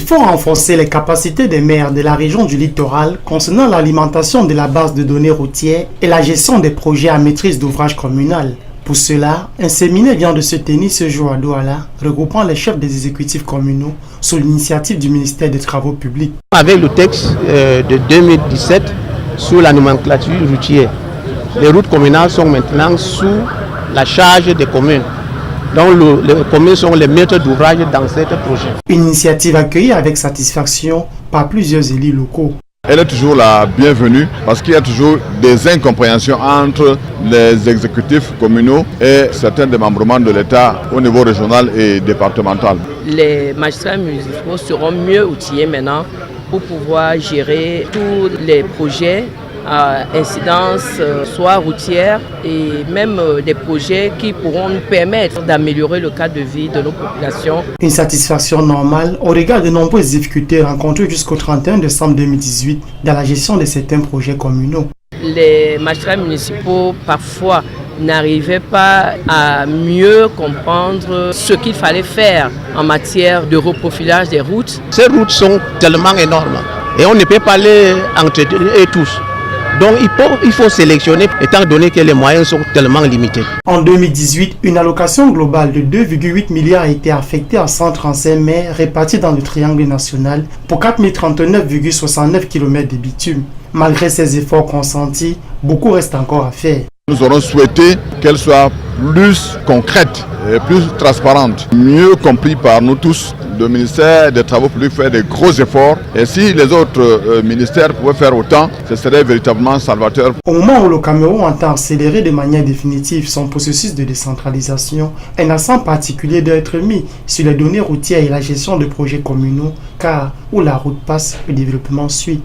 faut renforcer les capacités des maires de la région du littoral concernant l'alimentation de la base de données routières et la gestion des projets à maîtrise d'ouvrage communal. Pour cela, un séminaire vient de se tenir ce jour à Douala, regroupant les chefs des exécutifs communaux sous l'initiative du ministère des Travaux publics. Avec le texte de 2017 sur la nomenclature routière, les routes communales sont maintenant sous la charge des communes. Donc les communes sont les maîtres d'ouvrage dans ce projet. Une initiative accueillie avec satisfaction par plusieurs élus locaux. Elle est toujours la bienvenue parce qu'il y a toujours des incompréhensions entre les exécutifs communaux et certains démembrements de l'État au niveau régional et départemental. Les magistrats municipaux seront mieux outillés maintenant pour pouvoir gérer tous les projets à incidence soit routière et même des projets qui pourront nous permettre d'améliorer le cadre de vie de nos populations. Une satisfaction normale au regard de nombreuses difficultés rencontrées jusqu'au 31 décembre 2018 dans la gestion de certains projets communaux. Les magistrats municipaux parfois n'arrivaient pas à mieux comprendre ce qu'il fallait faire en matière de reprofilage des routes. Ces routes sont tellement énormes et on ne peut pas les entretenir tous. Donc il faut sélectionner étant donné que les moyens sont tellement limités. En 2018, une allocation globale de 2,8 milliards a été affectée à 135 maires répartis dans le triangle national pour 4039,69 km de bitume. Malgré ces efforts consentis, beaucoup reste encore à faire. Nous aurons souhaité qu'elle soit plus concrète et plus transparente, mieux comprise par nous tous. Le ministère des Travaux publics fait des gros efforts et si les autres ministères pouvaient faire autant, ce serait véritablement salvateur. Au moment où le Cameroun entend accélérer de manière définitive son processus de décentralisation, un accent particulier doit être mis sur les données routières et la gestion de projets communaux, car où la route passe, le développement suit.